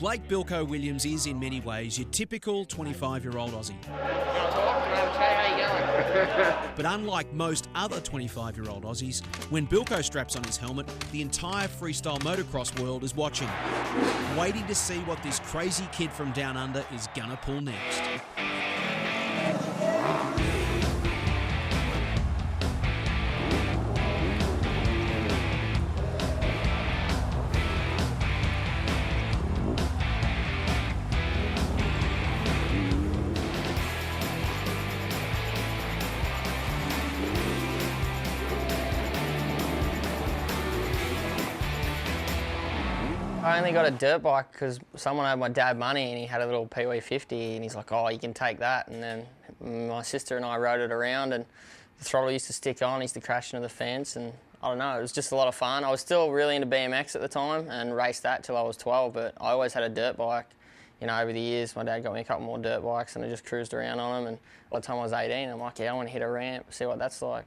Blake Bilko Williams is, in many ways, your typical 25-year-old Aussie. But unlike most other 25-year-old Aussies, when Bilko straps on his helmet, the entire freestyle motocross world is watching, waiting to see what this crazy kid from down under is gonna pull next. I only got a dirt bike because someone owed my dad money and he had a little Pee-wee 50 and he's like, oh, you can take that. And then my sister and I rode it around and the throttle used to stick on, used to crash into the fence, and I don't know, it was just a lot of fun. I was still really into BMX at the time and raced that till I was 12, but I always had a dirt bike. You know, over the years, my dad got me a couple more dirt bikes and I just cruised around on them, and by the time I was 18, I'm like, yeah, I want to hit a ramp, see what that's like.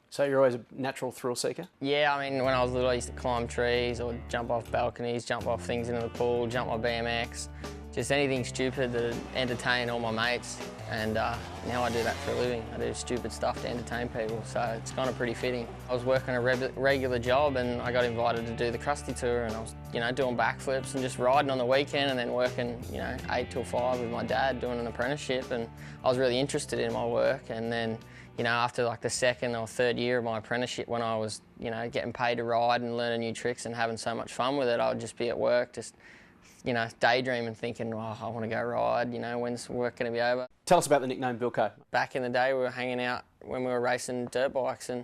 So you're always a natural thrill seeker? Yeah, I mean, when I was little, I used to climb trees or jump off balconies, jump off things into the pool, jump my BMX, just anything stupid that entertain all my mates. And now I do that for a living. I do stupid stuff to entertain people, so it's kind of pretty fitting. I was working a regular job and I got invited to do the Krusty Tour, and I was, you know, doing backflips and just riding on the weekend and then working, you know, 8 till 5 with my dad doing an apprenticeship, and I was really interested in my work. And then, you know, after like the second or third year of my apprenticeship, when I was, you know, getting paid to ride and learning new tricks and having so much fun with it, I would just be at work, just, you know, daydreaming, thinking, oh, I want to go ride, you know, when's work going to be over? Tell us about the nickname Bilko. Back in the day, we were hanging out when we were racing dirt bikes, and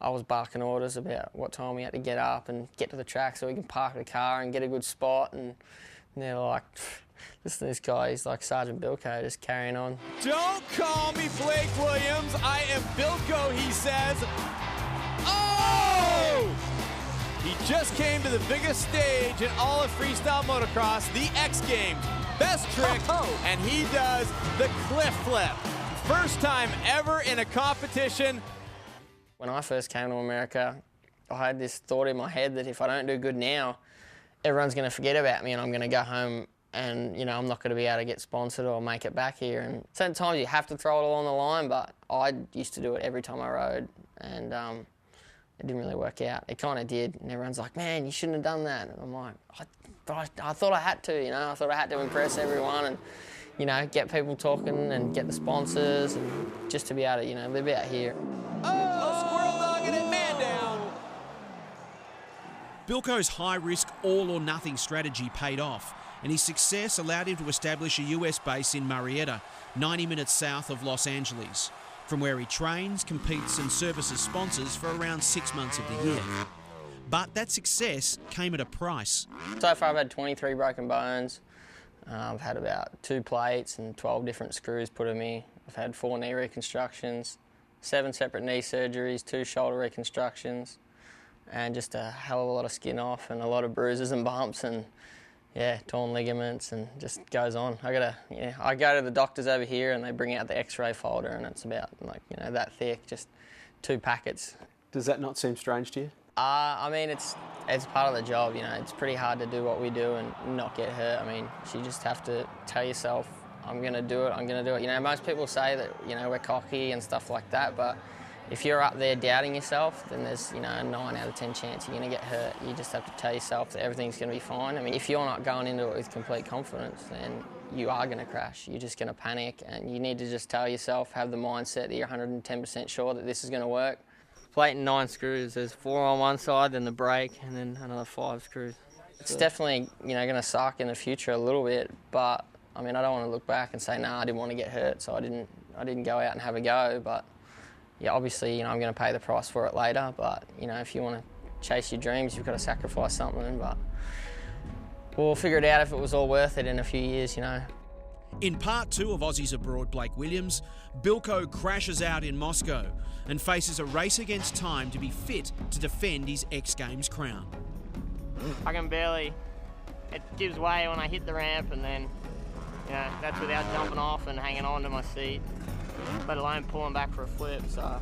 I was barking orders about what time we had to get up and get to the track so we can park the car and get a good spot, and they're like, listen to this guy, he's like Sergeant Bilko, just carrying on. Don't call me Blake Williams, I am Bilko, he says. Oh! He just came to the biggest stage in all of freestyle motocross, the X Games. Best trick, and he does the cliff flip. First time ever in a competition. When I first came to America, I had this thought in my head that if I don't do good now, everyone's going to forget about me and I'm going to go home and, you know, I'm not going to be able to get sponsored or make it back here. And sometimes you have to throw it all on the line, but I used to do it every time I rode, and it didn't really work out. It kind of did, and everyone's like, man, you shouldn't have done that. And I'm like, I thought I had to, you know, I thought I had to impress everyone and, you know, get people talking and get the sponsors and just to be able to, you know, live out here. Oh, squirrel dogging it, man down. Bilko's high-risk, all-or-nothing strategy paid off, and his success allowed him to establish a US base in Marietta, 90 minutes south of Los Angeles, from where he trains, competes and services sponsors for around 6 months of the year. But that success came at a price. So far I've had 23 broken bones. I've had about 2 plates and 12 different screws put in me. I've had 4 knee reconstructions, 7 separate knee surgeries, 2 shoulder reconstructions, and just a hell of a lot of skin off and a lot of bruises and bumps and, yeah, torn ligaments, and just goes on. I go to the doctors over here and they bring out the X-ray folder and it's about, like, you know, that thick, just 2 packets. Does that not seem strange to you? I mean, it's part of the job, you know. It's pretty hard to do what we do and not get hurt. I mean, you just have to tell yourself, I'm going to do it, I'm going to do it. You know, most people say that, you know, we're cocky and stuff like that, but if you're up there doubting yourself, then there's, you know, a 9 out of 10 chance you're going to get hurt. You just have to tell yourself that everything's going to be fine. I mean, if you're not going into it with complete confidence, then you are going to crash. You're just going to panic, and you need to just tell yourself, have the mindset that you're 110% sure that this is going to work. Plate and 9 screws. There's 4 on one side, then the brake, and then another 5 screws. It's definitely, you know, going to suck in the future a little bit, but I mean, I don't want to look back and say, nah, I didn't want to get hurt, so I didn't go out and have a go. But yeah, obviously, you know, I'm going to pay the price for it later. But you know, if you want to chase your dreams, you've got to sacrifice something. But we'll figure it out if it was all worth it in a few years, you know. In part 2 of Aussies Abroad, Blake Williams, Bilko crashes out in Moscow and faces a race against time to be fit to defend his X Games crown. I can barely, it gives way when I hit the ramp, and then, you know, that's without jumping off and hanging on to my seat, let alone pulling back for a flip. So